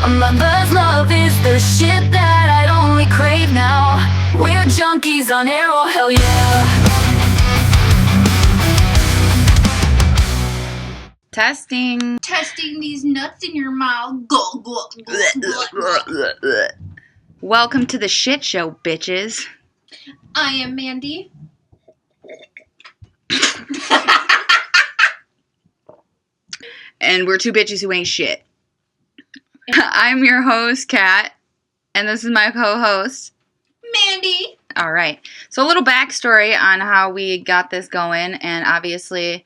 A mother's love is the shit that I'd only crave now. We're junkies on air, oh hell yeah. Testing these nuts in your mouth. Go, go, go. Welcome to the shit show, bitches. I am Mandy. And we're two bitches who ain't shit. I'm your host, Kat, and this is my co-host, Mandy. All right. So a little backstory on how we got this going, and obviously,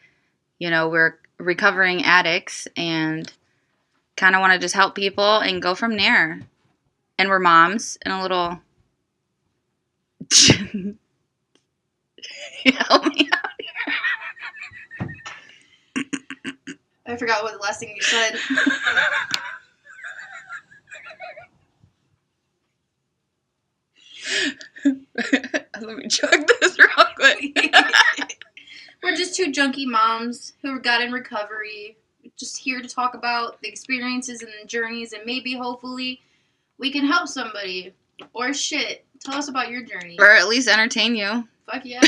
you know, we're recovering addicts and kind of want to just help people and go from there. And we're moms and a little... Help me out here. I forgot what the last thing you said. Let me chug this real quick. We're just two junkie moms who got in recovery. Just here to talk about the experiences and the journeys, and maybe, hopefully, we can help somebody. Or shit. Tell us about your journey. Or at least entertain you. Fuck yeah.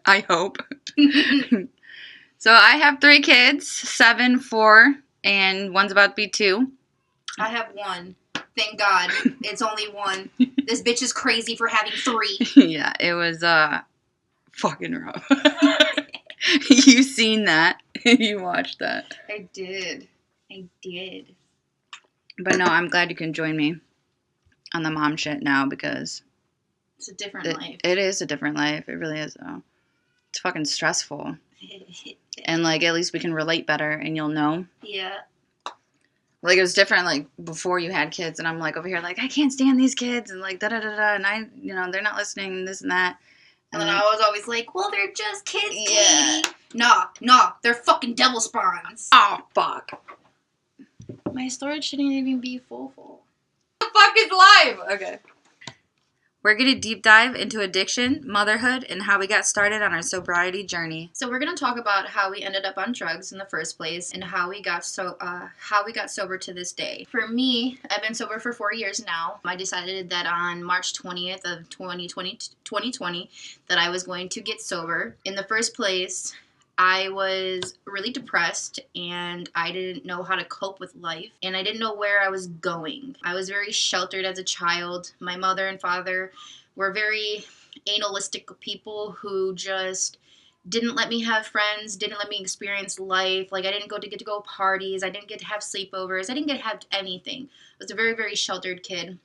I hope. So I have 3 kids, 7, 4, and one's about to be 2. I have 1. Thank God. It's only 1. This bitch is crazy for having 3. Yeah, it was fucking rough. You seen that. You watched that. I did. But no, I'm glad you can join me on the mom shit now because It's a different life. It is a different life. It really is, though. It's fucking stressful. And, like, at least we can relate better and you'll know. Yeah. Like, it was different, like, before you had kids, and I'm, like, over here, like, I can't stand these kids, and, like, da-da-da-da, and I, you know, they're not listening, this and that. And then I was always like, well, they're just kids, Yeah. Katie. Nah, they're fucking devil spawns. Oh, fuck. My storage shouldn't even be full. The fuck is live? Okay. We're going to deep dive into addiction, motherhood, and how we got started on our sobriety journey. So we're going to talk about how we ended up on drugs in the first place and how we got sober to this day. For me, I've been sober for 4 years now. I decided that on March 20th of 2020 that I was going to get sober. In the first place, I was really depressed and I didn't know how to cope with life and I didn't know where I was going. I was very sheltered as a child. My mother and father were very analistic people who just didn't let me have friends, didn't let me experience life. Like, I didn't get to go parties. I didn't get to have sleepovers. I didn't get to have anything. I was a very, very sheltered kid.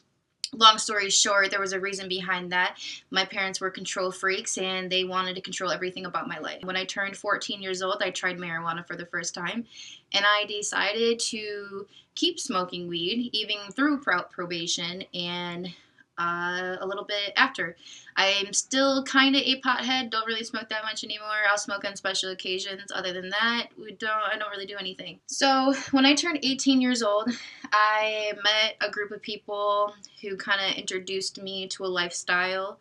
Long story short, there was a reason behind that. My parents were control freaks and they wanted to control everything about my life. When I turned 14 years old, I tried marijuana for the first time and I decided to keep smoking weed even through probation and a little bit after. I'm still kind of a pothead, don't really smoke that much anymore. I'll smoke on special occasions. Other than that, I don't really do anything. So when I turned 18 years old, I met a group of people who kind of introduced me to a lifestyle.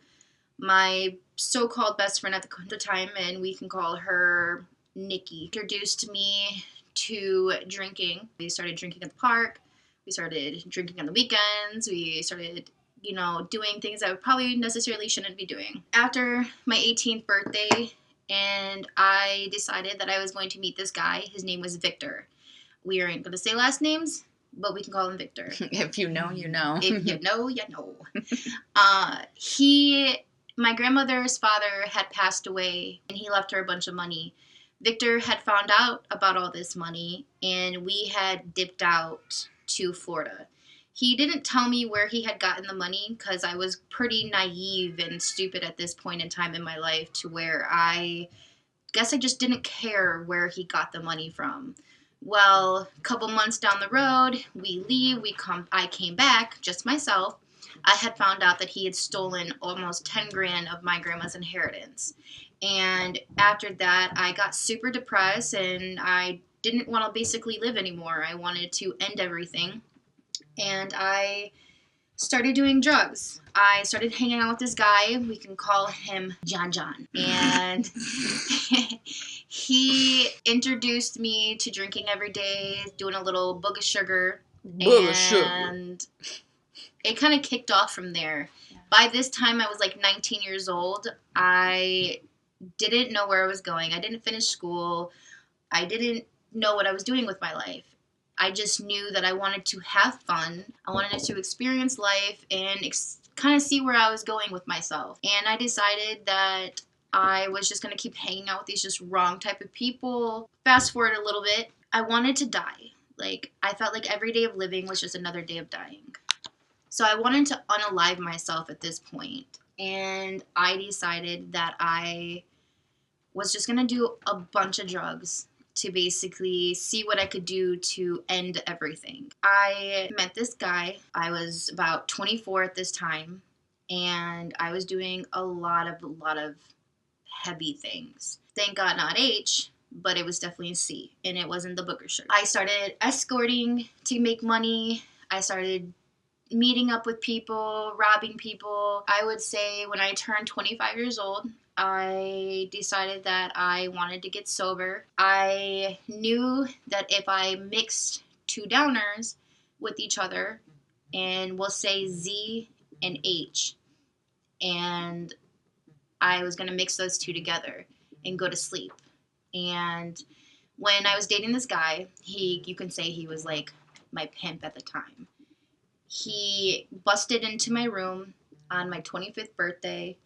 My so-called best friend at the time, and we can call her Nikki, introduced me to drinking. We started drinking at the park. We started drinking on the weekends. We started doing things I probably necessarily shouldn't be doing. After my 18th birthday, and I decided that I was going to meet this guy. His name was Victor. We aren't going to say last names, but we can call him Victor. If you know, you know. If you know, you know. My grandmother's father had passed away, and he left her a bunch of money. Victor had found out about all this money, and we had dipped out to Florida. He didn't tell me where he had gotten the money because I was pretty naive and stupid at this point in time in my life to where I guess I just didn't care where he got the money from. Well, a couple months down the road, we leave, I came back, just myself. I had found out that he had stolen almost 10 grand of my grandma's inheritance. And after that, I got super depressed and I didn't want to basically live anymore. I wanted to end everything. And I started doing drugs. I started hanging out with this guy. We can call him John. And he introduced me to drinking every day, doing a little book of sugar. Bullshit. And it kind of kicked off from there. By this time, I was like 19 years old. I didn't know where I was going. I didn't finish school. I didn't know what I was doing with my life. I just knew that I wanted to have fun. I wanted to experience life and kind of see where I was going with myself. And I decided that I was just going to keep hanging out with these just wrong type of people. Fast forward a little bit, I wanted to die. Like, I felt like every day of living was just another day of dying. So I wanted to unalive myself at this point. And I decided that I was just going to do a bunch of drugs to basically see what I could do to end everything. I met this guy. I was about 24 at this time, and I was doing a lot of heavy things. Thank God not H, but it was definitely C, and it wasn't the booger shirt. I started escorting to make money. I started meeting up with people, robbing people. I would say when I turned 25 years old, I decided that I wanted to get sober. I knew that if I mixed two downers with each other, and we'll say Z and H, and I was going to mix those two together and go to sleep. And when I was dating this guy, you can say he was like my pimp at the time. He busted into my room on my 25th birthday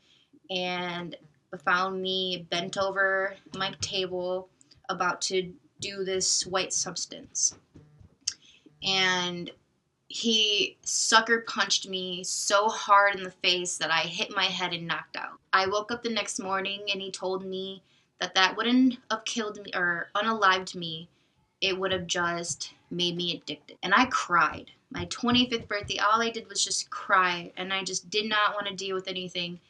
and found me bent over my table about to do this white substance. And he sucker punched me so hard in the face that I hit my head and knocked out. I woke up the next morning and he told me that wouldn't have killed me or unalived me. It would have just made me addicted. And I cried. My 25th birthday, all I did was just cry, and I just did not want to deal with anything.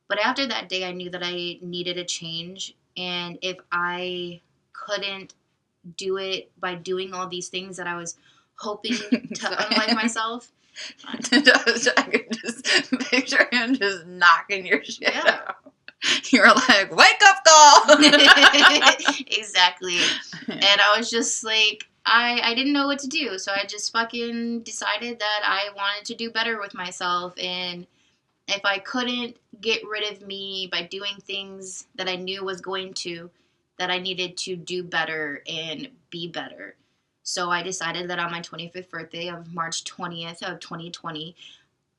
But after that day, I knew that I needed a change, and if I couldn't do it by doing all these things that I was hoping to unalive myself. I could just picture him just knocking your shit out. You were like, wake up, doll! Exactly. And I was just like, I didn't know what to do, so I just fucking decided that I wanted to do better with myself, and if I couldn't get rid of me by doing things that I knew was going to, that I needed to do better and be better. So I decided that on my 25th birthday of March 20th of 2020,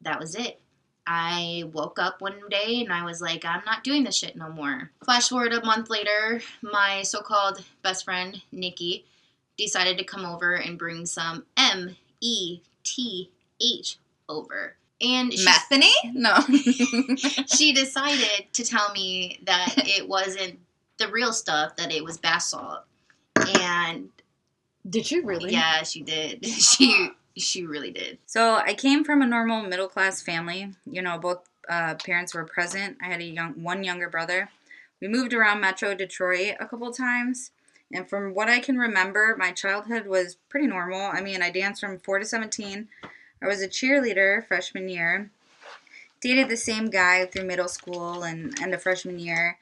that was it. I woke up one day and I was like, I'm not doing this shit no more. Flash forward a month later, my so-called best friend, Nikki, decided to come over and bring some METH over. And Methany? No. She decided to tell me that it wasn't the real stuff, that it was bath salt. And did you really? Yeah, she did. She really did. So I came from a normal middle class family. You know, both parents were present. I had one younger brother. We moved around Metro Detroit a couple times. And from what I can remember, my childhood was pretty normal. I mean, I danced from 4 to 17. I was a cheerleader freshman year. Dated the same guy through middle school and end of freshman year.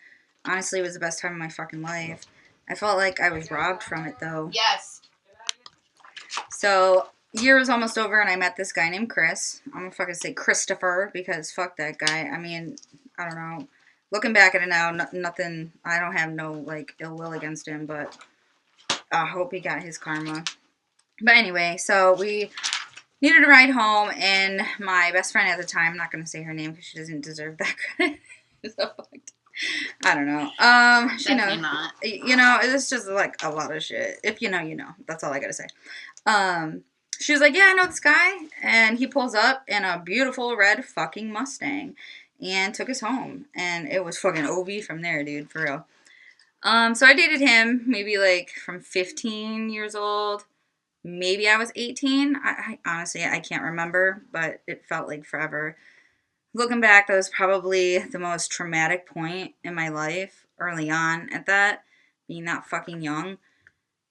Honestly, it was the best time of my fucking life. I felt like I was robbed from it, though. Yes. So, year was almost over, and I met this guy named Chris. I'm gonna fucking say Christopher, because fuck that guy. I mean, I don't know. Looking back at it now, nothing, I don't have no, like, ill will against him, but I hope he got his karma. But anyway, so we needed a ride home, and my best friend at the time, I'm not going to say her name because she doesn't deserve that credit. So fucked. I don't know. She Definitely knows. not. You know, it's just like a lot of shit. If you know, you know. That's all I got to say. She was like, yeah, I know this guy. And he pulls up in a beautiful red fucking Mustang and took us home. And it was fucking OV from there, dude, for real. So I dated him maybe like from 15 years old. Maybe I was 18. I honestly, I can't remember, but it felt like forever. Looking back, that was probably the most traumatic point in my life early on at that, being that fucking young.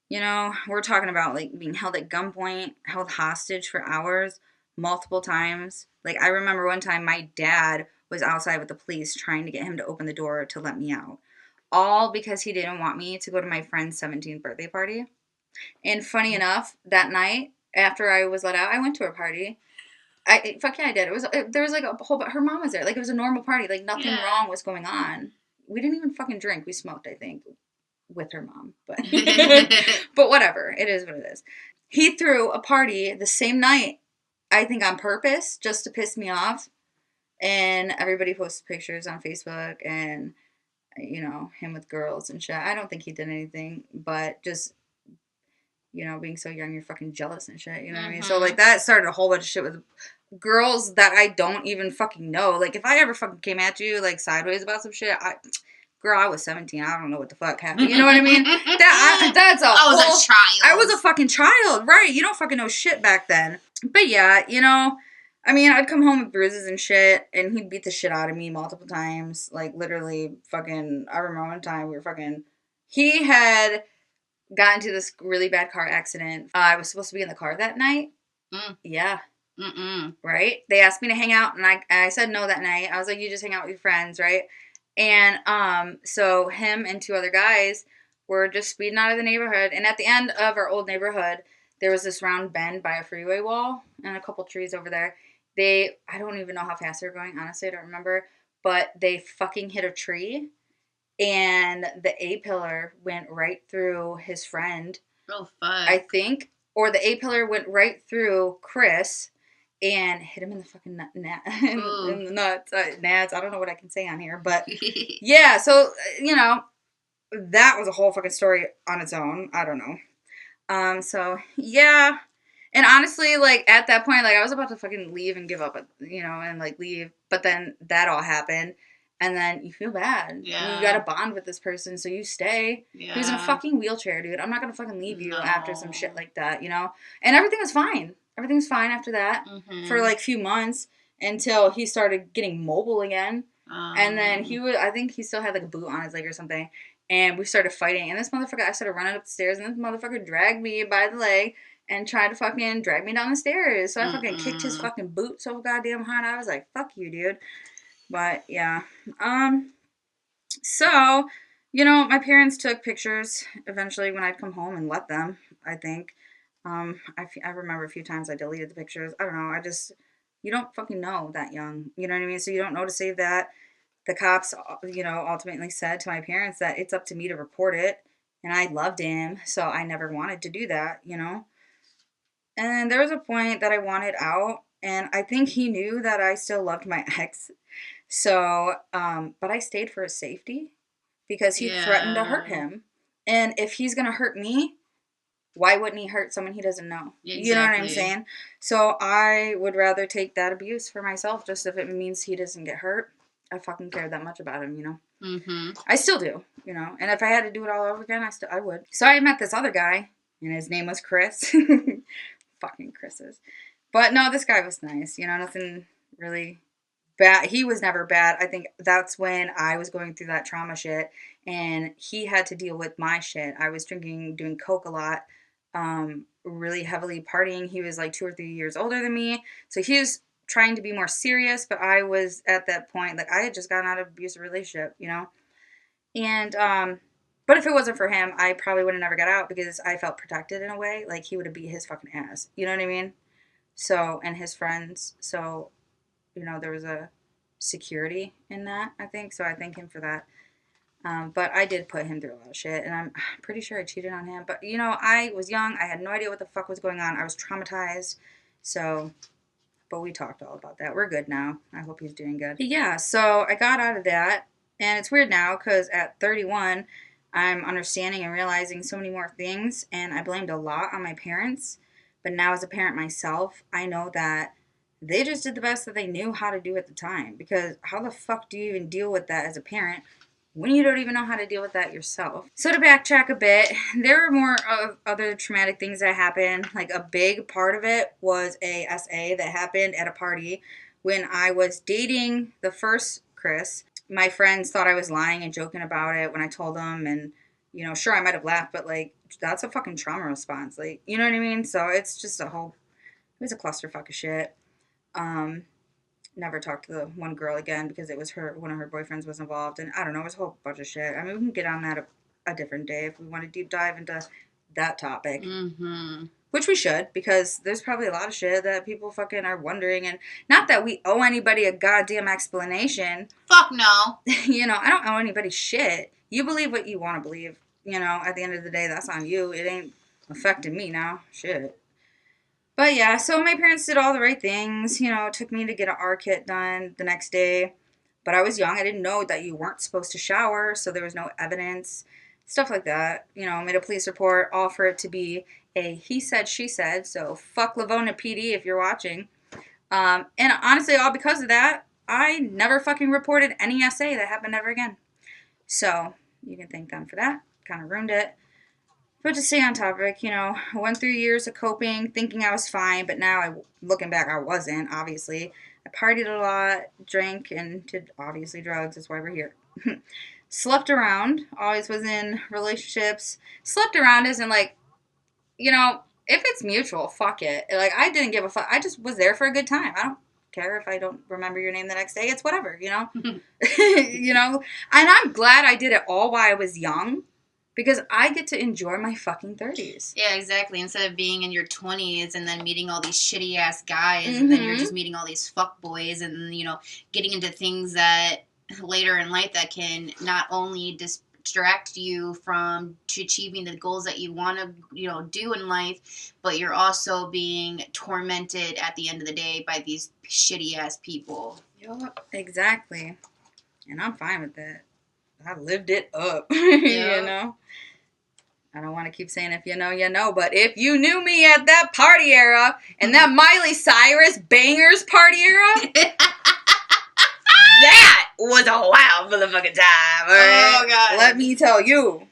You know, we're talking about like being held at gunpoint, held hostage for hours, multiple times. Like, I remember one time my dad was outside with the police trying to get him to open the door to let me out. All because he didn't want me to go to my friend's 17th birthday party. And funny enough, that night, after I was let out, I went to her party. Fuck yeah, I did. There was like a whole, her mom was there. Like, it was a normal party. Like, nothing wrong was going on. We didn't even fucking drink. We smoked, I think, with her mom. But, but whatever. It is what it is. He threw a party the same night, I think on purpose, just to piss me off. And everybody posted pictures on Facebook and, you know, him with girls and shit. I don't think he did anything, but just, you know, being so young, you're fucking jealous and shit, you know what I mean? So, like, that started a whole bunch of shit with girls that I don't even fucking know. Like, if I ever fucking came at you, like, sideways about some shit, girl, I was 17. I don't know what the fuck happened. You know what I mean? I was a child. I was a fucking child, right? You don't fucking know shit back then. But yeah, you know, I mean, I'd come home with bruises and shit, and he'd beat the shit out of me multiple times. Like, literally, fucking, I remember one time he had got into this really bad car accident. I was supposed to be in the car that night. Yeah. Right? They asked me to hang out, and I said no that night. I was like, you just hang out with your friends, right? And so him and two other guys were just speeding out of the neighborhood. And at the end of our old neighborhood, there was this round bend by a freeway wall and a couple trees over there. I don't even know how fast they were going. Honestly, I don't remember. But they fucking hit a tree. And the A-pillar went right through his friend. Oh, fuck. I think. Or the A-pillar went right through Chris and hit him in the fucking in the nuts. Nads. I don't know what I can say on here. But, yeah. So, you know, that was a whole fucking story on its own. I don't know. So, yeah. And honestly, like, at that point, like, I was about to fucking leave and give up, you know, and, like, leave. But then that all happened. And then you feel bad. Yeah. You got to bond with this person, so you stay. Yeah. He was in a fucking wheelchair, dude. I'm not going to fucking leave you after some shit like that, you know? And everything was fine. Everything was fine after that for, like, a few months until he started getting mobile again. And then I think he still had, like, a boot on his leg or something. And we started fighting. And this motherfucker, I started running up the stairs, and this motherfucker dragged me by the leg and tried to fucking drag me down the stairs. So I fucking kicked his fucking boot so goddamn hard. I was like, fuck you, dude. But, yeah. So, you know, my parents took pictures eventually when I'd come home and let them, I think. I remember a few times I deleted the pictures. I don't know. You don't fucking know that young. You know what I mean? So you don't know to save that. The cops, you know, ultimately said to my parents that it's up to me to report it. And I loved him, so I never wanted to do that, you know? And there was a point that I wanted out, and I think he knew that I still loved my ex. So, but I stayed for his safety because he threatened to hurt him. And if he's going to hurt me, why wouldn't he hurt someone he doesn't know? Exactly. You know what I'm saying? So I would rather take that abuse for myself, just if it means he doesn't get hurt. I fucking care that much about him, you know? Mm-hmm. I still do, you know? And if I had to do it all over again, I would. So I met this other guy, and his name was Chris. Fucking Chris's. But no, this guy was nice, you know? Nothing really bad. He was never bad. I think that's when I was going through that trauma shit, and he had to deal with my shit. I was drinking, doing coke a lot, really heavily partying. He was like 2 or 3 years older than me, so he was trying to be more serious, but I was at that point, like, I had just gotten out of an abusive relationship, you know? And, but if it wasn't for him, I probably would have never got out because I felt protected in a way. Like, he would have beat his fucking ass. You know what I mean? So, and his friends. So, you know, there was a security in that, I think. So I thank him for that. But I did put him through a lot of shit, and I'm pretty sure I cheated on him. But, you know, I was young. I had no idea what the fuck was going on. I was traumatized. So, but we talked all about that. We're good now. I hope he's doing good. But yeah, so I got out of that. And it's weird now because at 31, I'm understanding and realizing so many more things. And I blamed a lot on my parents. But now as a parent myself, I know that they just did the best that they knew how to do at the time. Because how the fuck do you even deal with that as a parent when you don't even know how to deal with that yourself? So to backtrack a bit, there were more of other traumatic things that happened. Like, a big part of it was a SA that happened at a party when I was dating the first Chris. My friends thought I was lying and joking about it when I told them, and, you know, sure, I might have laughed, but, like, that's a fucking trauma response. Like, you know what I mean? So it's just it was a clusterfuck of shit. Never talked to the one girl again because it was one of her boyfriends was involved, and I don't know, it was a whole bunch of shit. I mean, we can get on that a different day if we want to deep dive into that topic. Mm-hmm. which we should, because there's probably a lot of shit that people fucking are wondering, and not that we owe anybody a goddamn explanation. Fuck no. You know, I don't owe anybody shit. You believe what you want to believe. You know, at the end of the day, that's on you. It ain't affecting me now. Shit. But yeah, so my parents did all the right things. You know, it took me to get an R kit done the next day. But I was young. I didn't know that you weren't supposed to shower, so there was no evidence. Stuff like that. You know, made a police report, all for it to be a he said, she said. So fuck Livonia PD if you're watching. And honestly, all because of that, I never fucking reported any SA. That happened ever again. So you can thank them for that. Kind of ruined it. But to stay on topic, you know, I went through years of coping, thinking I was fine, but now, looking back, I wasn't, obviously. I partied a lot, drank, and did, obviously, drugs. That's why we're here. Slept around. Always was in relationships. Slept around isn't like, you know, if it's mutual, fuck it. Like, I didn't give a fuck. I just was there for a good time. I don't care if I don't remember your name the next day. It's whatever, you know? You know? And I'm glad I did it all while I was young. Because I get to enjoy my fucking 30s. Yeah, exactly. Instead of being in your 20s and then meeting all these shitty ass guys, and then you're just meeting all these fuck boys, and you know, getting into things that later in life that can not only distract you from achieving the goals that you want to, you know, do in life, but you're also being tormented at the end of the day by these shitty ass people. Yep, exactly. And I'm fine with that. I lived it up, Yeah. you know? I don't want to keep saying if you know, you know, but if you knew me at that party era, and that Miley Cyrus Bangers party era, that was a wild motherfucking time, alright? Oh, God. Let me tell you.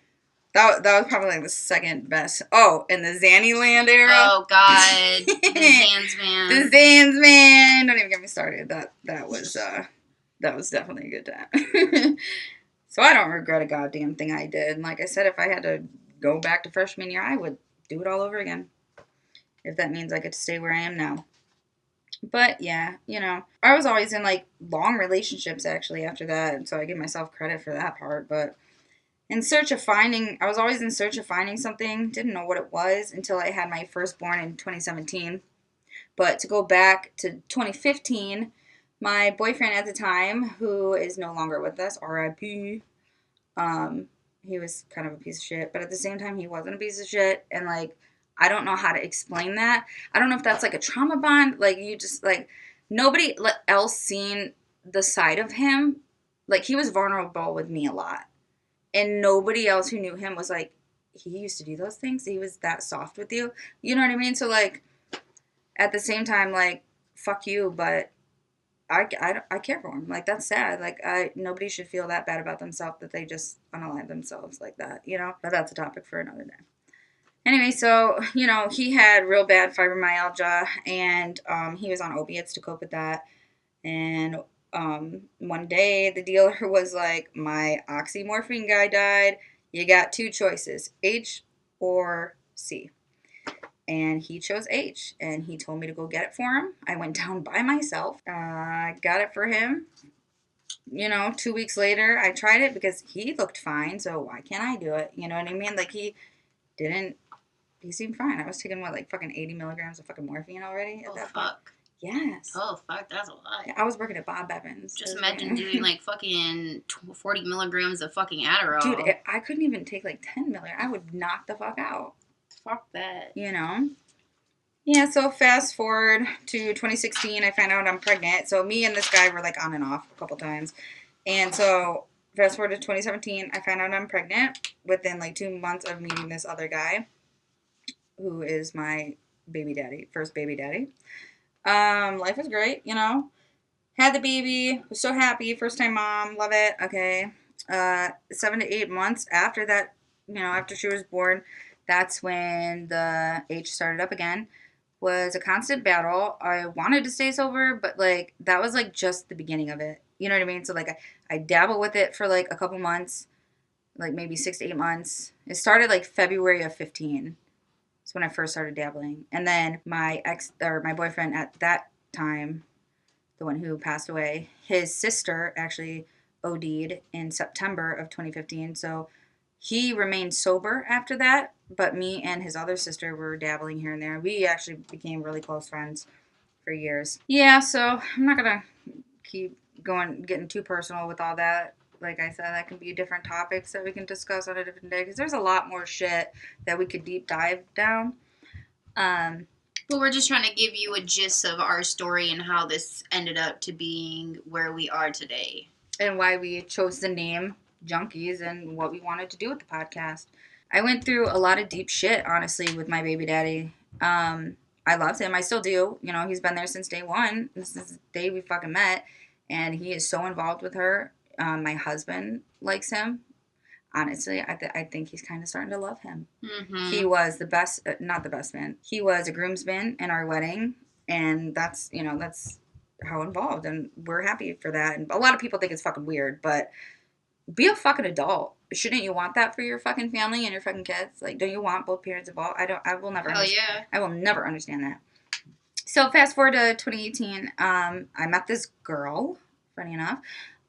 That was probably like the second best. Oh, and the Zannyland era. Oh, God. The Zans man. The Zans man. Don't even get me started. That was definitely a good time. So I don't regret a goddamn thing I did. And like I said, if I had to go back to freshman year, I would do it all over again. If that means I get to stay where I am now. But yeah, you know, I was always in like long relationships actually after that. And so I give myself credit for that part. But I was always in search of finding something. Didn't know what it was until I had my firstborn in 2017. But to go back to 2015, my boyfriend at the time, who is no longer with us, R.I.P., he was kind of a piece of shit, but at the same time, he wasn't a piece of shit, and, like, I don't know how to explain that. I don't know if that's, like, a trauma bond, like, you just, like, nobody else seen the side of him. Like, he was vulnerable with me a lot, and nobody else who knew him was, like, he used to do those things, he was that soft with you, you know what I mean? So, like, at the same time, like, fuck you, but I care for him. Like, that's sad. Like, nobody should feel that bad about themselves that they just unalive themselves like that, you know? But that's a topic for another day. Anyway, so, you know, he had real bad fibromyalgia, and he was on opiates to cope with that. And one day, the dealer was like, my oxymorphine guy died. You got two choices, H or C. And he chose H, and he told me to go get it for him. I went down by myself. I got it for him. You know, 2 weeks later, I tried it because he looked fine, so why can't I do it? You know what I mean? Like, he seemed fine. I was taking, like, fucking 80 milligrams of fucking morphine already at that point. Fuck. Yes. Oh, fuck, that's a lot. I was working at Bob Evans. Just imagine doing, like, fucking 40 milligrams of fucking Adderall. Dude, I couldn't even take, like, 10 milligrams. I would knock the fuck out. Fuck that. You know? Yeah, so fast forward to 2016, I found out I'm pregnant. So me and this guy were like on and off a couple times. And so fast forward to 2017, I found out I'm pregnant within like 2 months of meeting this other guy who is my baby daddy, first baby daddy. Life was great, you know. Had the baby, was so happy, first time mom, love it, okay. 7 to 8 months after that, you know, after she was born, that's when the H started up again. Was a constant battle. I wanted to stay sober, but like that was like just the beginning of it. You know what I mean? So like I dabbled with it for like a couple months, like maybe 6 to 8 months. It started like February of 15. That's when I first started dabbling. And then my boyfriend at that time, the one who passed away, his sister actually OD'd in September of 2015. So he remained sober after that, but me and his other sister were dabbling here and there. We actually became really close friends for years. Yeah, so I'm not gonna keep getting too personal with all that. Like I said, that can be different topics that we can discuss on a different day because there's a lot more shit that we could deep dive down. Well, we're just trying to give you a gist of our story and how this ended up to being where we are today. And why we chose the name Junkies and what we wanted to do with the podcast. I went through a lot of deep shit, honestly, with my baby daddy. I loved him. I still do. You know, he's been there since day one. Since the day we fucking met. And he is so involved with her. My husband likes him. Honestly, I think he's kind of starting to love him. Mm-hmm. He was the best, not the best man. He was a groomsman in our wedding. And that's how involved. And we're happy for that. And a lot of people think it's fucking weird. But be a fucking adult. Shouldn't you want that for your fucking family and your fucking kids? Like, don't you want both parents involved? I will never understand. I will never understand that. So fast forward to 2018, I met this girl, funny enough,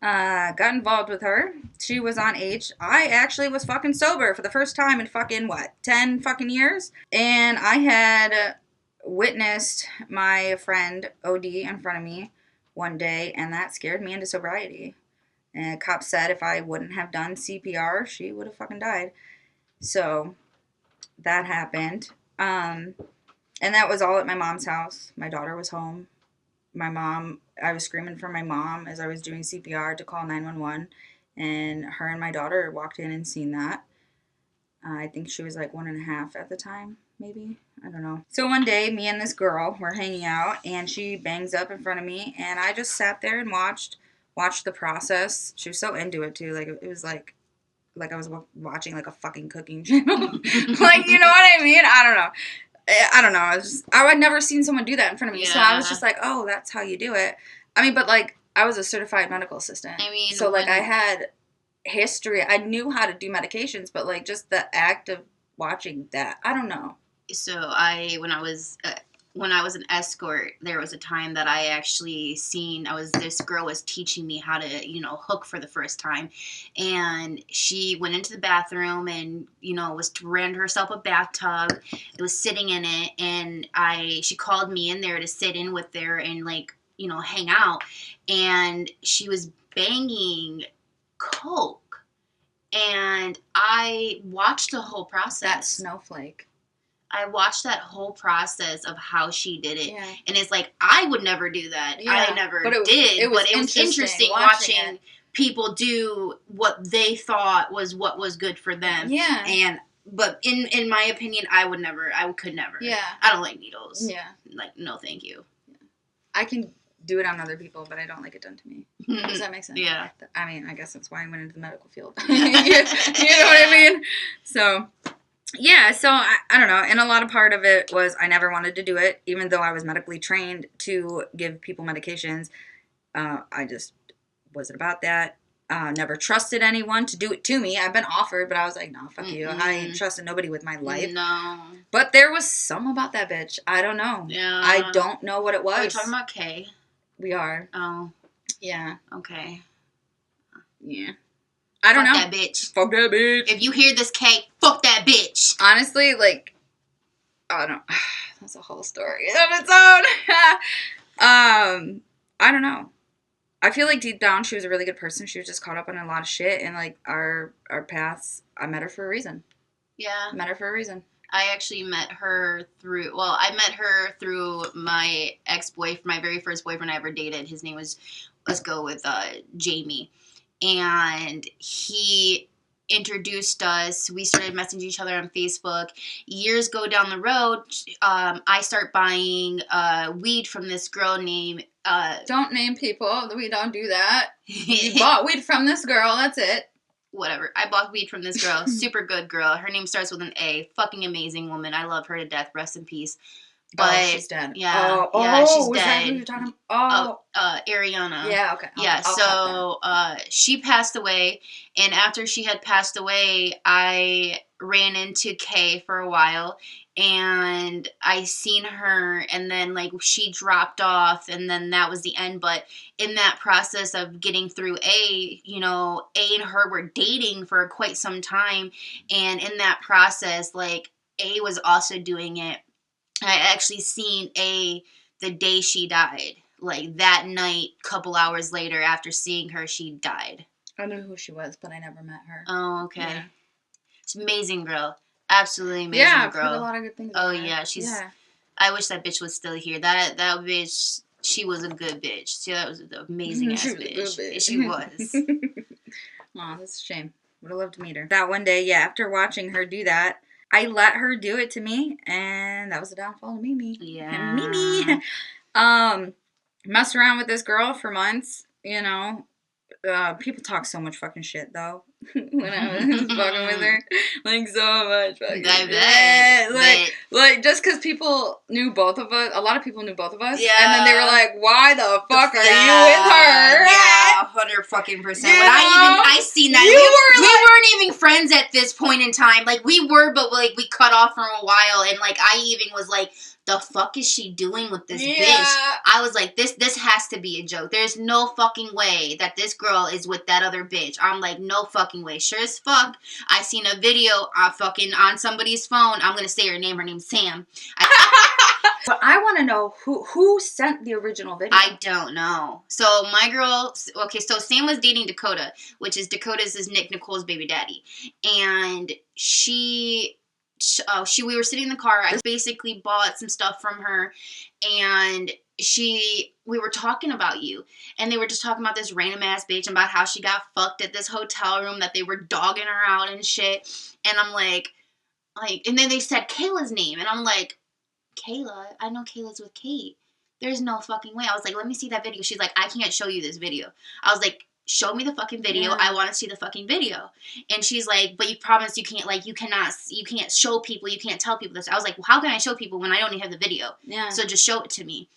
got involved with her. She was on age. I actually was fucking sober for the first time in fucking, 10 fucking years? And I had witnessed my friend OD in front of me one day, and that scared me into sobriety. And cop said if I wouldn't have done CPR, she would have fucking died. So that happened. And that was all at my mom's house. My daughter was home. I was screaming for my mom as I was doing CPR to call 911. And her and my daughter walked in and seen that. I think she was like 1.5 at the time, maybe. I don't know. So one day, me and this girl were hanging out, and she bangs up in front of me. And I just sat there and watched the process. She was so into it too. Like it was like I was watching like a fucking cooking channel. Like, you know what I mean? I don't know. I had never seen someone do that in front of me. Yeah. So I was just like, oh, that's how you do it. I mean, but like I was a certified medical assistant. I mean, so like I had history. I knew how to do medications, but like just the act of watching that, I don't know. So when I was an escort, there was a time that I actually this girl was teaching me how to, hook for the first time. And she went into the bathroom and, ran herself a bathtub. It was sitting in it. And she called me in there to sit in with her and hang out. And she was banging coke. And I watched the whole process. That snowflake. I watched that whole process of how she did it. Yeah. And it's like, I would never do that. Yeah. I never did. It was interesting watching people do what they thought was what was good for them. Yeah. But in my opinion, I could never. Yeah. I don't like needles. Yeah. Like, no, thank you. Yeah. I can do it on other people, but I don't like it done to me. Does that make sense? Yeah. I mean, I guess that's why I went into the medical field. You know what I mean? So... yeah, so I don't know, and a lot of part of it was I never wanted to do it, even though I was medically trained to give people medications. I just wasn't about that. Never trusted anyone to do it to me. I've been offered, but I was like, no, fuck you. I ain't trusting nobody with my life. No. But there was some about that bitch. I don't know. Yeah. I don't know what it was. Are we talking about Kay? We are. Oh. Yeah. Okay. Yeah. I don't know. Fuck that bitch. Fuck that bitch. If you hear this, Kate, fuck that bitch. Honestly, like, I don't. That's a whole story on its own. I don't know. I feel like deep down she was a really good person. She was just caught up on a lot of shit, and like our paths. I met her for a reason. Yeah. Met her for a reason. I actually met her through my ex-boyfriend, my very first boyfriend I ever dated. His name was, let's go with Jamie. And he introduced us. We started messaging each other on Facebook. Years go down the road. I start buying weed from this girl named... don't name people. We don't do that. You bought weed from this girl. That's it. Whatever. I bought weed from this girl. Super good girl. Her name starts with an A. Fucking amazing woman. I love her to death. Rest in peace. But she's dead. Yeah, she's dead. Who you're talking about? Ariana. Yeah, okay. So she passed away, and after she had passed away, I ran into Kay for a while, and I seen her, and then like she dropped off, and then that was the end. But in that process of getting through A and her were dating for quite some time, and in that process, like A was also doing it. I actually seen A the day she died. Like, that night, couple hours later, after seeing her, she died. I knew who she was, but I never met her. Oh, okay. Yeah. It's amazing girl. Absolutely amazing yeah, girl. I've heard a lot of good things about her. Yeah, she's... Yeah. I wish that bitch was still here. That bitch, she was a good bitch. See, that was an amazing ass bitch. She was. Aw, that's a shame. Would have loved to meet her. That one day, yeah, after watching her do that, I let her do it to me, and that was the downfall of Mimi. Yeah. Mimi. Messed around with this girl for months, you know. People talk so much fucking shit, though. When I was fucking with her. Like, so much fucking shit. Like, just because people knew both of us, a lot of people knew both of us. Yeah. And then they were like, why the fuck are you with her? Yeah, 100% fucking percent. When I seen that, we weren't even friends at this point in time. Like, we were, but, like, we cut off for a while. And, like, I even was like, the fuck is she doing with this bitch? I was like, this has to be a joke. There's no fucking way that this girl is with that other bitch. I'm like, no fucking way. Sure as fuck, I seen a video fucking on somebody's phone. I'm gonna say her name. Her name's Sam. But I want to know who sent the original video. I don't know. So my girl, okay, so Sam was dating Dakota, which is Dakota's Nick Nicole's baby daddy, and we were sitting in the car. I basically bought some stuff from her, and we were talking about you, and they were just talking about this random ass bitch and about how she got fucked at this hotel room, that they were dogging her out and shit. And I'm like, and then they said Kayla's name, and I'm like, Kayla? I know Kayla's with Kate. There's no fucking way. I was like, let me see that video. She's like, I can't show you this video. I was like, show me the fucking video. Yeah. I want to see the fucking video. And she's like, but you promised you can't, like, you can't show people, you can't tell people this. I was like, well, how can I show people when I don't even have the video? Yeah. So just show it to me.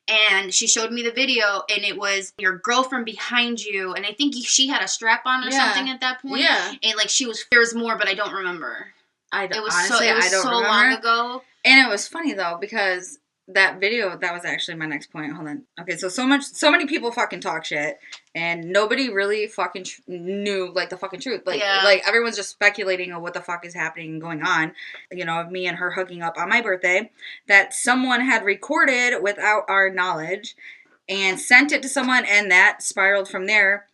And she showed me the video, and it was your girlfriend behind you, and I think she had a strap on or something at that point. Yeah. And, like, there was more, but I don't remember. It was so long ago. And it was funny, though, because that video, that was actually my next point. Hold on. Okay, so many people fucking talk shit, and nobody really fucking knew, like, the fucking truth. Like, like, everyone's just speculating on what the fuck is happening and going on, you know, of me and her hooking up on my birthday, that someone had recorded without our knowledge and sent it to someone, and that spiraled from there.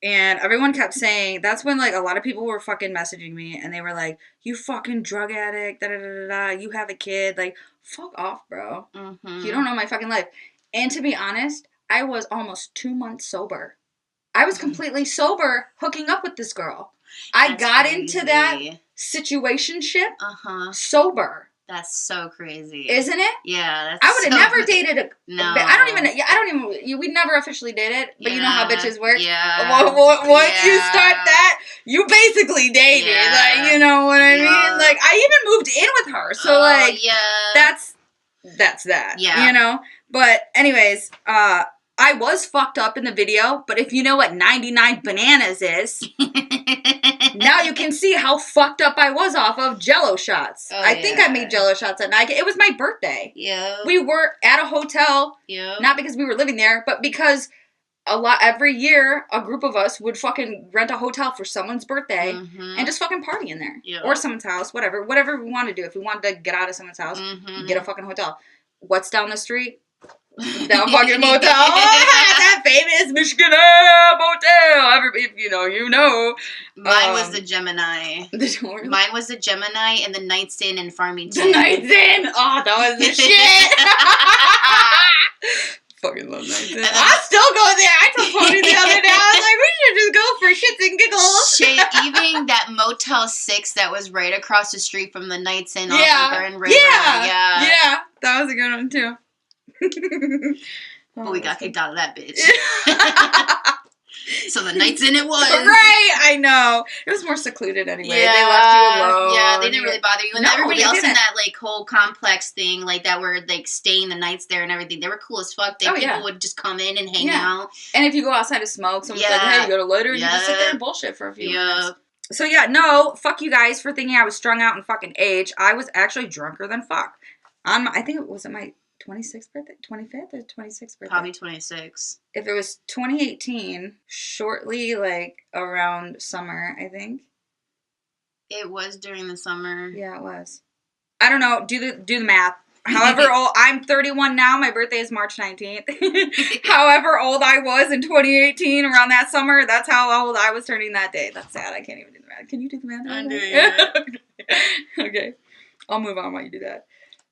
And everyone kept saying, that's when, like, a lot of people were fucking messaging me, and they were like, you fucking drug addict, da-da-da-da-da, you have a kid, like, fuck off, bro. Mm-hmm. You don't know my fucking life. And to be honest, I was almost 2 months sober. I was completely sober hooking up with this girl. I got into that situationship sober. That's so crazy. Isn't it? Yeah, I would have never dated a... No. We never officially dated, but you know how bitches work? Yeah. Once you start that, you basically dated. Yeah. Like, you know what I mean? Like, I even moved in with her. So, that's that. Yeah. You know? But anyways, I was fucked up in the video, but if you know what 99 bananas is... Now you can see how fucked up I was off of Jell-O shots. I think I made Jell-O shots at night. It was my birthday. Yeah. We were at a hotel. Yeah. Not because we were living there, but because every year a group of us would fucking rent a hotel for someone's birthday and just fucking party in there. Yeah. Or someone's house, whatever we want to do. If we wanted to get out of someone's house, get a fucking hotel. What's down the street? That fucking motel. That famous Michigan motel. You know. Mine was the Gemini. Mine was the Gemini and the Night's Inn in Farmington. The Night's Inn. Oh, that was the shit. Fucking love Night's Inn. I still go there. I told Tony the other day. I was like, we should just go for shits and giggles. Shit, even that Motel 6 that was right across the street from the Night's Inn off of Grand River. Yeah, that was a good one too. But we got kicked out of that bitch. So the Night's Inn it was. Right, I know. It was more secluded anyway. Yeah, they left you alone. Yeah, they didn't really bother you. And everybody else in that, like, whole complex thing, like, that were, like, staying the nights there and everything, they were cool as fuck. People would just come in and hang out. And if you go outside to smoke, someone's like, hey, you got a lighter? And you just sit there and bullshit for a few minutes. So, no, fuck you guys for thinking I was strung out in fucking age. I was actually drunker than fuck. I think it was my 26th birthday? 25th or 26th birthday? Probably 26. If it was 2018, shortly, like, around summer, I think. It was during the summer. Yeah, it was. I don't know, do the math. However old, I'm 31 now, my birthday is March 19th. However old I was in 2018, around that summer, that's how old I was turning that day. That's sad, I can't even do the math. Can you do the math? I'm doing it. Okay. I'll move on while you do that.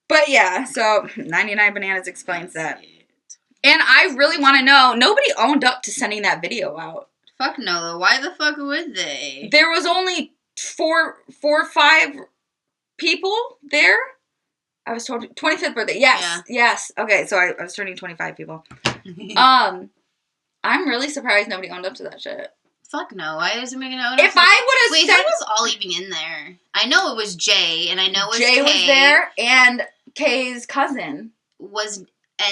But yeah, so 99 Bananas explains that. And I really want to know, nobody owned up to sending that video out. Fuck no. Why the fuck would they? There was only four or five people there. I was told 25th birthday. Yes. Okay, so I was turning 25 people. I'm really surprised nobody owned up to that shit. Fuck no. Why does it make no? If I would have Wait, said, who was all even in there? I know it was Jay, and I know it was Jay Kay. was there, and Kay's cousin Was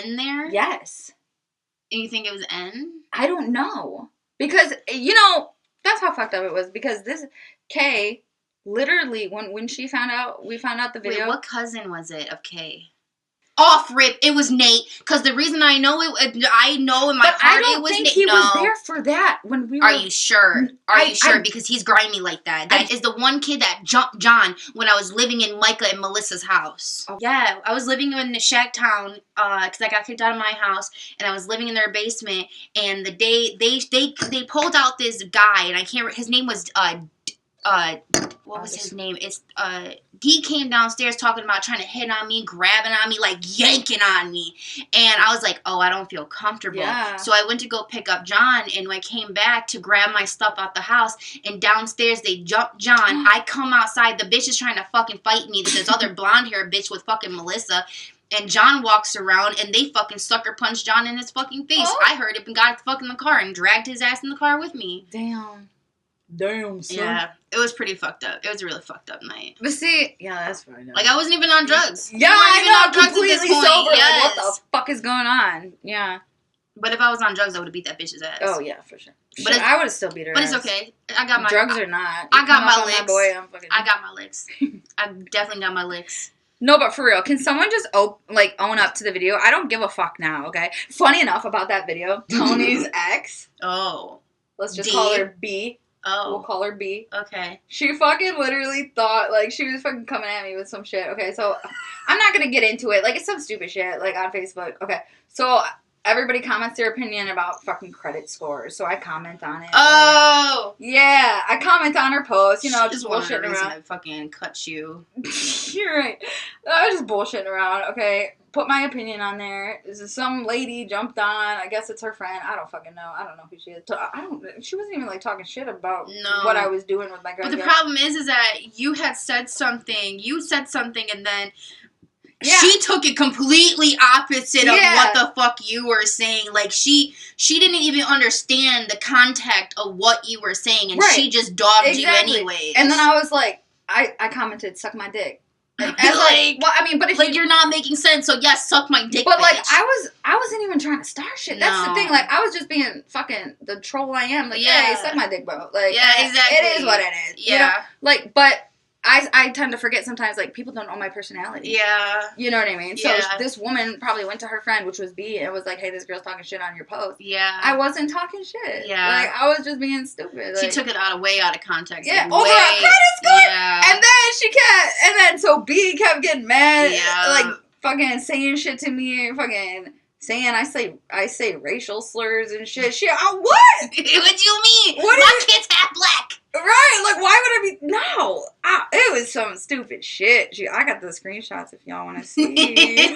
N there? Yes. And you think it was N? I don't know because that's how fucked up it was because this Kay. Literally, when we found out the video. Wait, what cousin was it of Kay? Off rip, it was Nate. Because the reason I know I know in my heart it was Nate. He was there for that when we were. Are you sure? Are you sure? Because he's grimy like that. That is the one kid that jumped John when I was living in Micah and Melissa's house. Oh. Yeah, I was living in the Shack Town because I got kicked out of my house and I was living in their basement. And the day they pulled out this guy and I can't. His name was what was his name? It's he came downstairs talking about trying to hit on me, grabbing on me, like yanking on me. And I was like, oh, I don't feel comfortable. Yeah. So I went to go pick up John, and when I came back to grab my stuff out the house, and downstairs they jumped John. I come outside, the bitch is trying to fucking fight me. This other blonde hair bitch with fucking Melissa. And John walks around, and they fucking sucker punched John in his fucking face. Oh. I heard it and got fucking in the car and dragged his ass in the car with me. Damn, son. Yeah, it was pretty fucked up. It was a really fucked up night. But see, yeah, that's fine. Like, I wasn't even on drugs. Yeah, I know, completely sober. Yes. Like, what the fuck is going on? Yeah. But if I was on drugs, I would have beat that bitch's ass. Oh, yeah, for sure. But I would have still beat her ass. But it's okay. I got my... Drugs or not. I got my licks. My boy, I got my licks. I definitely got my licks. No, but for real, can someone just own up to the video? I don't give a fuck now, okay? Funny enough about that video, Tony's ex. Oh. Let's just call her B. Oh. We'll call her B. Okay. She fucking literally thought, like, she was fucking coming at me with some shit. Okay, so I'm not gonna get into it. Like, it's some stupid shit, like, on Facebook. Okay, so everybody comments their opinion about fucking credit scores, so I comment on it. Oh! Yeah, I comment on her post, just bullshitting around. I fucking cut you. You're right. I was just bullshitting around, okay? Put my opinion on there. Some lady jumped on. I guess it's her friend. I don't fucking know. I don't know who she is. She wasn't even like talking shit about what I was doing with my girl. But the problem is that you had said something. You said something, and then she took it completely opposite of what the fuck you were saying. Like she didn't even understand the context of what you were saying, and she just dogged you anyways. And then I was like, I commented, "Suck my dick." But if you're not making sense, so yes, suck my dick. But bitch. like, I wasn't even trying to start shit. That's the thing. Like, I was just being fucking the troll I am. Like, hey, suck my dick, bro. Like, exactly. It is what it is. Yeah. Like, but I tend to forget sometimes. Like, people don't know my personality. Yeah. You know what I mean? So this woman probably went to her friend, which was B, and was like, "Hey, this girl's talking shit on your post." Yeah. I wasn't talking shit. Yeah. Like, I was just being stupid. Like, she took it way out of context. Yeah. Like, over a credit score. Yeah. And then so B kept getting mad. Yeah. Like fucking saying shit to me. Fucking saying I say racial slurs and shit. Shit. What? What do you mean? My kids half black. Right, like, why would I be... No, it was some stupid shit. I got the screenshots if y'all want to see.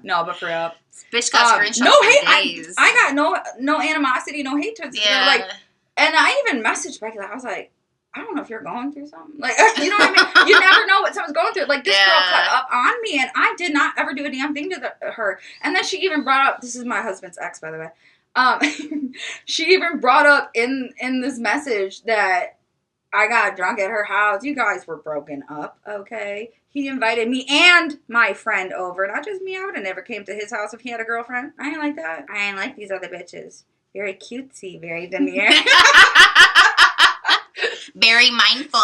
No, but for real. Bitch got screenshots no hate. Days. I got no animosity, no hate towards her. Like, and I even messaged Becky, I was like, I don't know if you're going through something. Like, you know what I mean? You never know what someone's going through. Like, this girl cut up on me, and I did not ever do a damn thing to her. And then she even brought up... This is my husband's ex, by the way. She even brought up in this message that I got drunk at her house. You guys were broken up, okay? He invited me and my friend over. Not just me. I would have never came to his house if he had a girlfriend. I ain't like that. I ain't like these other bitches. Very cutesy, very demure. Very mindful.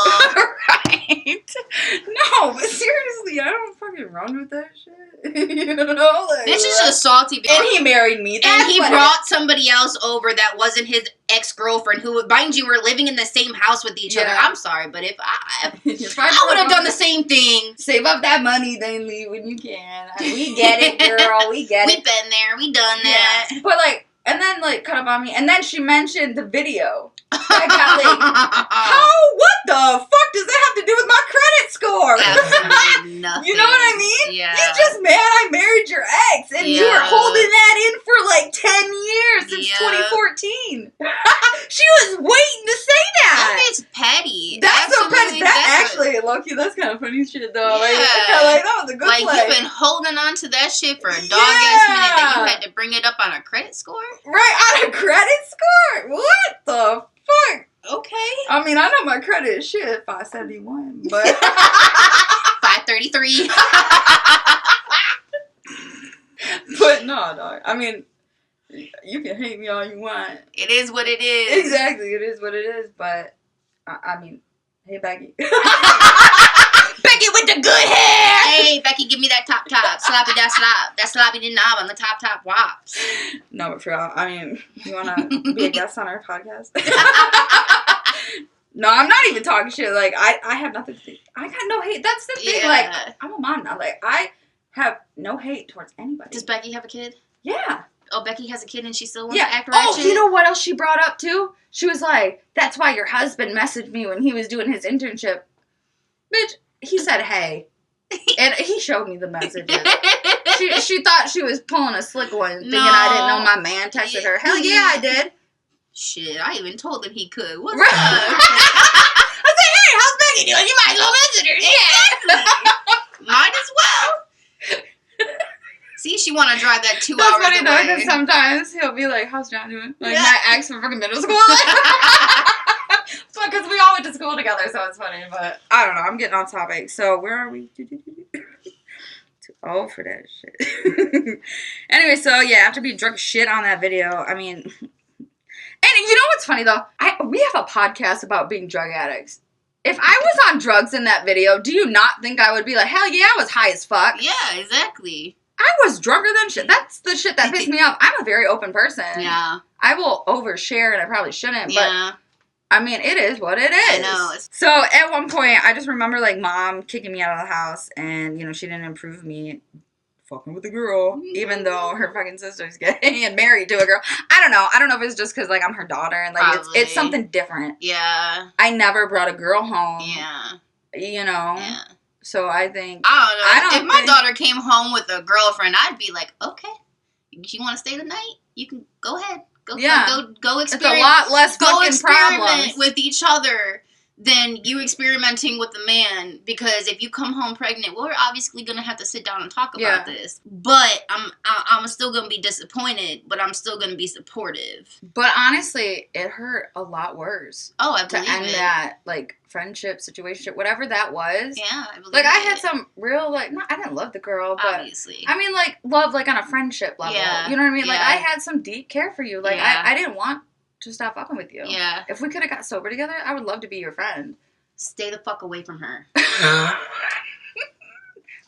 Right. No, but seriously, I don't fucking run with that shit. You know, like, This is just salty. And he married me. And he brought somebody else over that wasn't his ex-girlfriend, who, mind you, were living in the same house with each other. I'm sorry, but if I would have done the same thing. Save up that money, then leave when you can. We get it, girl. We get it. We've been there. We done that. Yeah. But, like, and then, like, cut up on me. And then she mentioned the video. I got, like, what the fuck does that have to do with my credit score? Absolutely nothing. You know what I mean? Yeah. You just mad I married your ex, and you were holding that in for like 10 years since 2014. She was waiting to say that. That is petty. That's so petty. That actually, low-key, that's kind of funny shit, though. Yeah. Like, that was a good play. You've been holding on to that shit for a dog-ass minute that you had to bring it up on a credit score? Right, on a credit score? What the fuck? Okay. I mean, I know my credit is shit, 571, but 533. But no, dog. I mean, you can hate me all you want. It is what it is. Exactly, it is what it is. But I mean, hey, Becky. Becky with the good hair. Hey, Becky, give me that top. Sloppy that slop. That sloppy the knob on the top wops. No, but for real, I mean, you want to be a guest on our podcast? No, I'm not even talking shit. Like, I have nothing to say. I got no hate. That's the thing. Yeah. Like, I'm a mom now. Like, I have no hate towards anybody. Does Becky have a kid? Yeah. Oh, Becky has a kid and she still wants to act ratchet? Oh, you know what else she brought up, too? She was like, that's why your husband messaged me when he was doing his internship. Bitch, he said, hey. And he showed me the messages. She thought she was pulling a slick one, thinking I didn't know my man texted her. Hell yeah, I did. Shit, I even told him he could. What's right. up? I was like, hey, how's Becky doing? You might as well visit her. Exactly. Might as well. See, she want to drive that 2 hours away. That's funny, though, because sometimes he'll be like, how's John doing? Like, my ex from fucking middle school. Because we all went to school together, so it's funny. But I don't know. I'm getting off topic. So, where are we? Too old for that shit. Anyway, so, yeah, after being drunk shit on that video, I mean... And you know what's funny, though? We have a podcast about being drug addicts. If I was on drugs in that video, do you not think I would be like, hell yeah, I was high as fuck? Yeah, exactly. I was drunker than shit. That's the shit that pissed me off. I'm a very open person. Yeah. I will overshare, and I probably shouldn't, yeah. but... I mean, it is what it is. I know. So, at one point, I just remember, like, Mom kicking me out of the house, and, you know, she didn't approve of me fucking with a girl, even though her fucking sister's gay and married to a girl. I don't know. I don't know if it's just because, like, I'm her daughter, and, like, it's something different. Yeah. I never brought a girl home. Yeah. You know? Yeah. So, I think... I don't know. If my daughter came home with a girlfriend, I'd be like, okay, you want to stay the night? You can go ahead. Go experiment. It's a lot less fucking problems with each other than you experimenting with the man. Because if you come home pregnant, we're obviously gonna have to sit down and talk about this. But I'm still gonna be disappointed. But I'm still gonna be supportive. But honestly, it hurt a lot worse. Oh, I believe to end that like friendship situation, whatever that was. Yeah, I believe like I had some real like I didn't love the girl, but obviously I mean like love like on a friendship level. Yeah, you know what I mean? yeah. Like I had some deep care for you. Like I didn't want to stop fucking with you. Yeah. If we could have got sober together, I would love to be your friend. Stay the fuck away from her.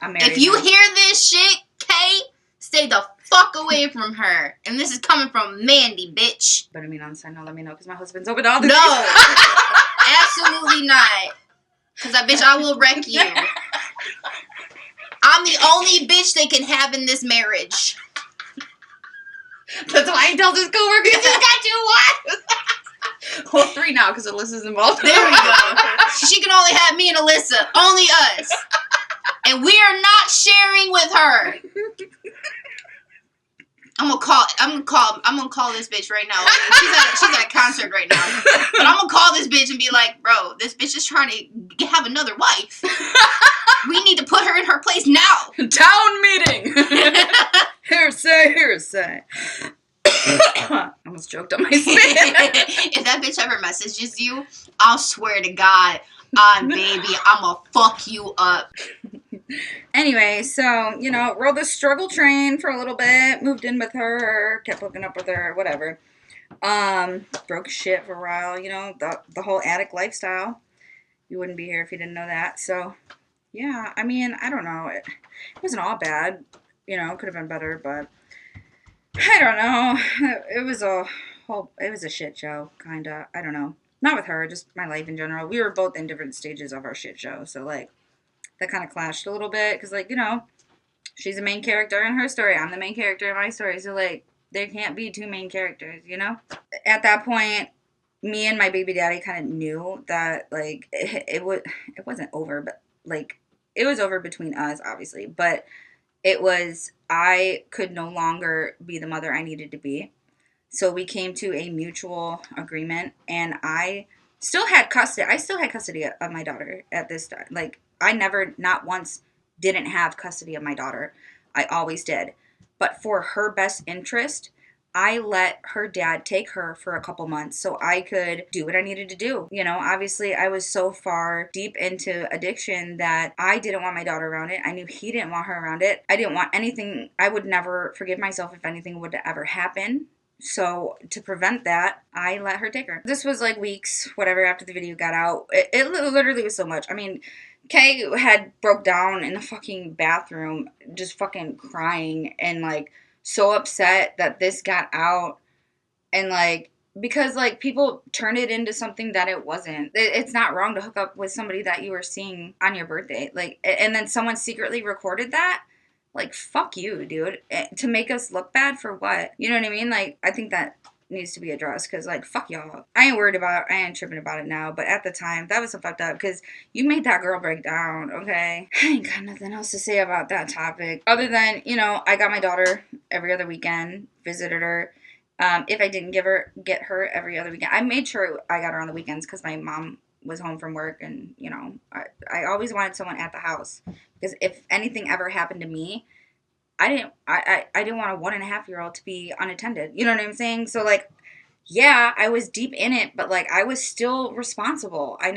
I'm married. If you hear this shit, Kay, stay the fuck away from her. And this is coming from Mandy, bitch. But I mean, on the side note, let me know because my husband's open to all this. No, absolutely not. Because I will wreck you. I'm the only bitch they can have in this marriage. That's why he tells his coworkers he's got 2 wives. Well, 3 now because Alyssa's involved. There we go. She can only have me and Alyssa. Only us. And we are not sharing with her. I'm gonna call this bitch right now. She's at a concert right now. But I'm gonna call this bitch and be like, bro, this bitch is trying to have another wife. We need to put her in her place now. Town meeting. Hearsay. I almost choked on my spit. If that bitch ever messages you, I'll swear to God, baby, I'ma fuck you up. Anyway, so, you know, rode the struggle train for a little bit, moved in with her, kept hooking up with her, whatever. Broke shit for a while, you know, the whole addict lifestyle. You wouldn't be here if you didn't know that. So, yeah, I mean, I don't know. It wasn't all bad. You know, it could have been better, but I don't know. It was a it was a shit show, kind of. I don't know. Not with her, just my life in general. We were both in different stages of our shit show. So, like, that kind of clashed a little bit because, like, you know, she's the main character in her story. I'm the main character in my story. So, like, there can't be two main characters, you know? At that point, me and my baby daddy kind of knew that, like, it wasn't over, but, like, it was over between us, obviously. But it was, I could no longer be the mother I needed to be. So we came to a mutual agreement, and I still had custody. I still had custody of my daughter at this time. Like, I never, not once, didn't have custody of my daughter. I always did. But for her best interest, I let her dad take her for a couple months so I could do what I needed to do. You know, obviously, I was so far deep into addiction that I didn't want my daughter around it. I knew he didn't want her around it. I didn't want anything. I would never forgive myself if anything would ever happen. So to prevent that, I let her take her. This was like weeks, whatever, after the video got out. It literally was so much. I mean, Kay had broke down in the fucking bathroom, just fucking crying and like so upset that this got out. And like, because like people turn it into something that it wasn't. It's not wrong to hook up with somebody that you were seeing on your birthday. Like, and then someone secretly recorded that. Like, fuck you, dude. To make us look bad for what? You know what I mean? Like, I think that needs to be addressed because, like, fuck y'all. I ain't tripping about it now. But at the time, that was so fucked up because you made that girl break down, okay? I ain't got nothing else to say about that topic. Other than, you know, I got my daughter every other weekend, visited her. If I didn't get her every other weekend, I made sure I got her on the weekends because my mom was home from work, and you know, I always wanted someone at the house because if anything ever happened to me, I didn't want a 1.5-year-old to be unattended. You know what I'm saying? So like, yeah, I was deep in it, but like I was still responsible. I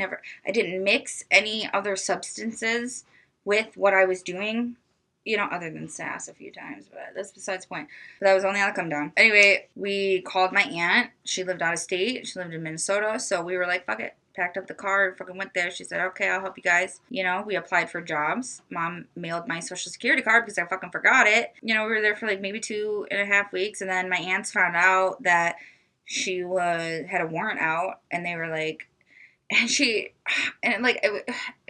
didn't mix any other substances with what I was doing. You know, other than sass a few times, but that's besides the point. But that was only on the come down. Anyway, we called my aunt. She lived out of state. She lived in Minnesota. So we were like, fuck it. Packed up the car, fucking went there. She said, okay, I'll help you guys. You know, we applied for jobs. Mom mailed my social security card because I fucking forgot it. You know, we were there for like maybe 2.5 weeks. And then my aunts found out that she had a warrant out. And they were like, it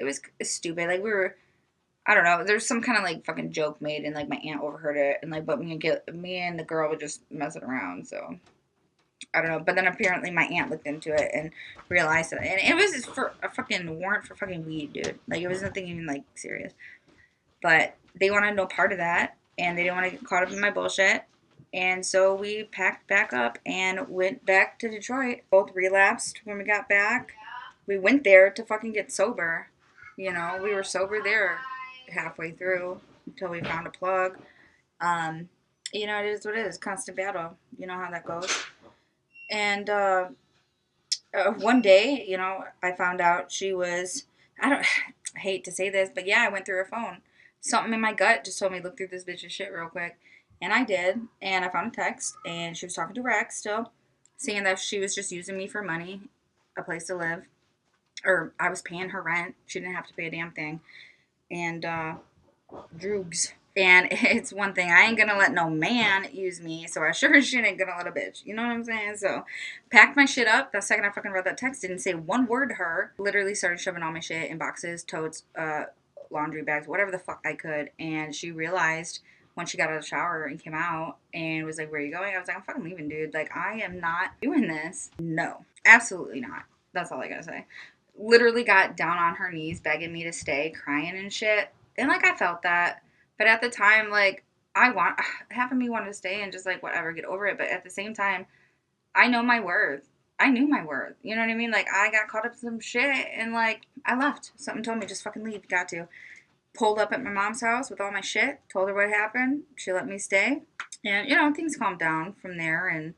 was stupid. Like, we were, I don't know. There's some kind of like fucking joke made, and like my aunt overheard it, and like, but me and the girl were just messing around. So I don't know. But then apparently my aunt looked into it and realized it, and it was for a fucking warrant for fucking weed, dude. Like, it was nothing even like serious. But they wanted no part of that, and they didn't want to get caught up in my bullshit. And so we packed back up and went back to Detroit. Both relapsed when we got back. We went there to fucking get sober. You know, we were sober there halfway through until we found a plug. You know, it is what it is. Constant battle. You know how that goes. And one day, you know, I found out she was, I hate to say this, but yeah, I went through her phone. Something in my gut just told me, look through this bitch's shit real quick. And I did. And I found a text, and she was talking to Rex still, saying that she was just using me for money, a place to live. Or I was paying her rent. She didn't have to pay a damn thing. And droogs. And it's one thing, I ain't gonna let no man use me, so I sure as shit ain't gonna let a bitch. You know what I'm saying? So, packed my shit up. The second I fucking read that text, didn't say one word to her. Literally started shoving all my shit in boxes, totes, laundry bags, whatever the fuck I could. And she realized when she got out of the shower and came out and was like, where are you going? I was like, I'm fucking leaving, dude. Like, I am not doing this. No, absolutely not. That's all I gotta say. Literally got down on her knees begging me to stay, crying and shit. And like, I felt that. But at the time, like, half of me wanted to stay and just like, whatever, get over it. But at the same time, I know my worth. I knew my worth. You know what I mean? Like, I got caught up in some shit and like, I left. Something told me, just fucking leave. You got to. Pulled up at my mom's house with all my shit. Told her what happened. She let me stay. And, you know, things calmed down from there. And,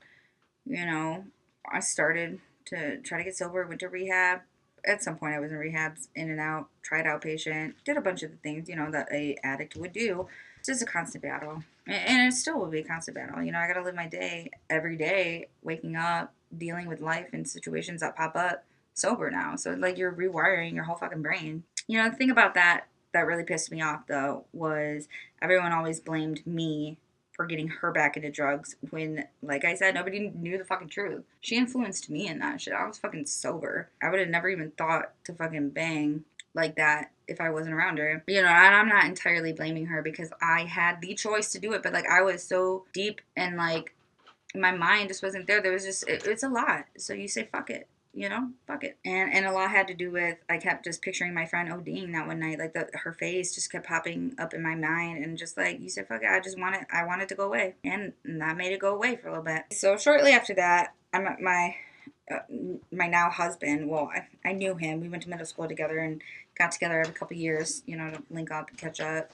you know, I started to try to get sober. Went to rehab. At some point I was in rehab, in and out, tried outpatient, did a bunch of the things, you know, that a addict would do. It's just a constant battle. And it still will be a constant battle. You know, I got to live my day every day, waking up, dealing with life and situations that pop up, sober now. So like you're rewiring your whole fucking brain. You know, the thing about that really pissed me off though was everyone always blamed me for getting her back into drugs when, like I said, nobody knew the fucking truth. She influenced me in that shit. I was fucking sober. I would have never even thought to fucking bang like that if I wasn't around her. You know, and I'm not entirely blaming her because I had the choice to do it, but like I was so deep and like my mind just wasn't there. There was just, it's a lot. So you say, fuck it. You know, fuck it. And a lot had to do with, I kept just picturing my friend ODing that one night. Like her face just kept popping up in my mind. And just like, you said, fuck it. I wanted to go away. And that made it go away for a little bit. So shortly after that, I met my now husband. Well, I knew him. We went to middle school together and got together every couple years, you know, to link up and catch up.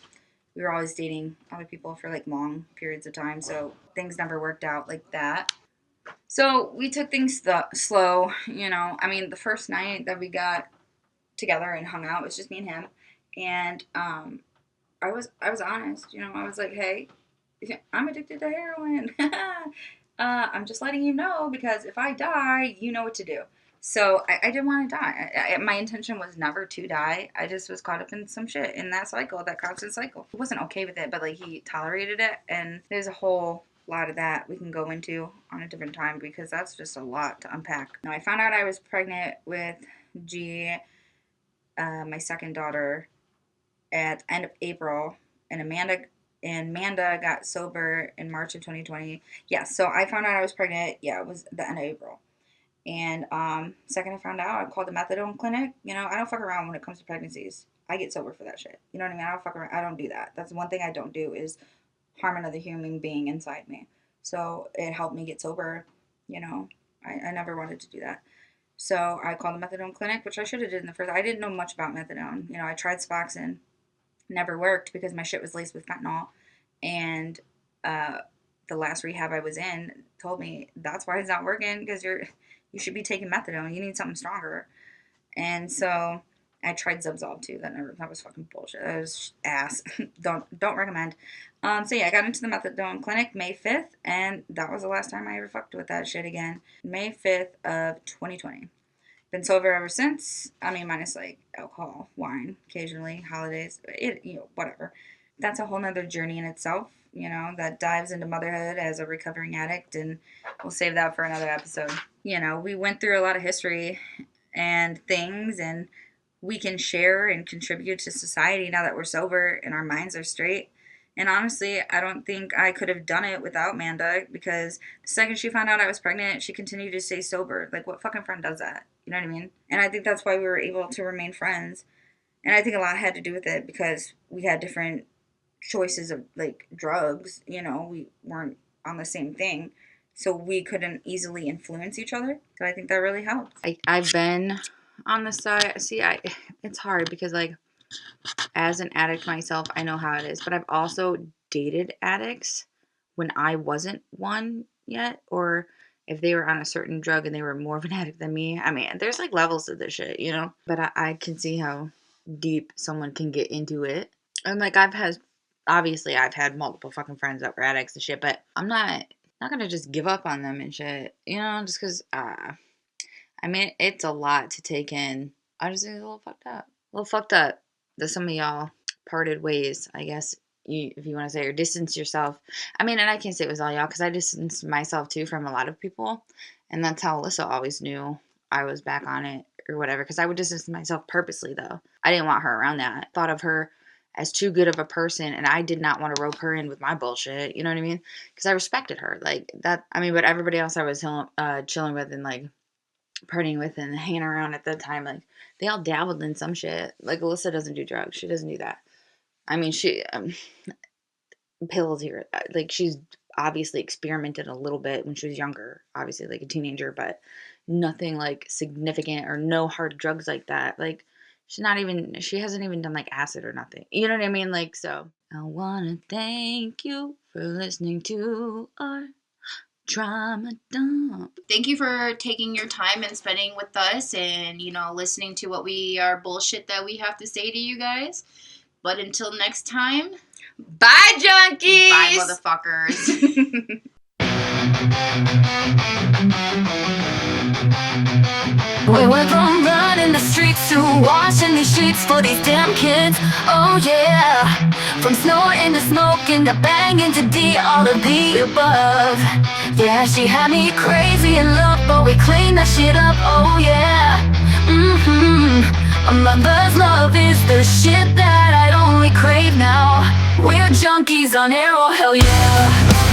We were always dating other people for like long periods of time. So things never worked out like that. So we took things slow, you know. I mean, the first night that we got together and hung out, it was just me and him. And I was honest, you know. I was like, hey, I'm addicted to heroin. I'm just letting you know because if I die, you know what to do. So I didn't want to die. My intention was never to die. I just was caught up in some shit in that cycle, that constant cycle. I wasn't okay with it, but like he tolerated it. And there's a whole lot of that we can go into on a different time because that's just a lot to unpack. Now I found out I was pregnant with G, my second daughter, at the end of April, and Amanda got sober in March of 2020. Yeah, so I found out I was pregnant. Yeah, it was the end of April. And second I found out, I called the methadone clinic. You know, I don't fuck around when it comes to pregnancies. I get sober for that shit. You know what I mean? I don't fuck around. I don't do that. That's one thing I don't do is harm another human being inside me. So it helped me get sober, you know. I never wanted to do that. So I called the methadone clinic, which I should have did in the first. I didn't know much about methadone. You know, I tried Suboxone. Never worked because my shit was laced with fentanyl. And the last rehab I was in told me that's why it's not working because you should be taking methadone. You need something stronger. And so I tried Zubsolv too. That was fucking bullshit. That was ass. Don't recommend. So yeah, I got into the methadone clinic May 5th, and that was the last time I ever fucked with that shit again. May 5th of 2020. Been sober ever since. I mean, minus like alcohol, wine, occasionally, holidays, whatever. That's a whole nother journey in itself, you know, that dives into motherhood as a recovering addict, and we'll save that for another episode. You know, we went through a lot of history and things, and we can share and contribute to society now that we're sober and our minds are straight. And honestly, I don't think I could have done it without Amanda, because the second she found out I was pregnant, she continued to stay sober. Like, what fucking friend does that? You know what I mean? And I think that's why we were able to remain friends. And I think a lot had to do with it because we had different choices of, like, drugs. You know, we weren't on the same thing. So we couldn't easily influence each other. So I think that really helped. I've been on the side. See, it's hard because, like, as an addict myself, I know how it is. But I've also dated addicts when I wasn't one yet, or if they were on a certain drug and they were more of an addict than me. I mean, there's like levels to this shit, you know? But I can see how deep someone can get into it. And like I've had multiple fucking friends that were addicts and shit, but I'm not gonna just give up on them and shit, you know, just because, I mean, it's a lot to take in. I just think it's a little fucked up that some of y'all parted ways, I guess, if you want to say, or distance yourself. I mean, and I can't say it was all y'all, because I distanced myself too from a lot of people, and that's how Alyssa always knew I was back on it or whatever, because I would distance myself purposely, though. I didn't want her around that. I thought of her as too good of a person, and I did not want to rope her in with my bullshit, you know what I mean? Because I respected her, like, that, I mean, but everybody else I was chilling with and, like, partying with and hanging around at the time, like, they all dabbled in some shit. Like, Alyssa doesn't do drugs. She doesn't do that. I mean, she, pills here, like, she's obviously experimented a little bit when she was younger, obviously, like a teenager, but nothing, like, significant or no hard drugs like that. Like, she hasn't even done, like, acid or nothing. You know what I mean? Like, so, I want to thank you for listening to our Drama Dump. Thank you for taking your time and spending with us and, you know, listening to what our bullshit that we have to say to you guys. But until next time, bye, junkies! Bye, motherfuckers. We went from running the streets to washing these sheets for these damn kids. Oh yeah, from snorting to smoking to banging to D, all of the above. Yeah, she had me crazy in love, but we cleaned that shit up. Oh yeah. A mother's love is the shit that I'd only crave now. We're junkies on arrow, hell yeah.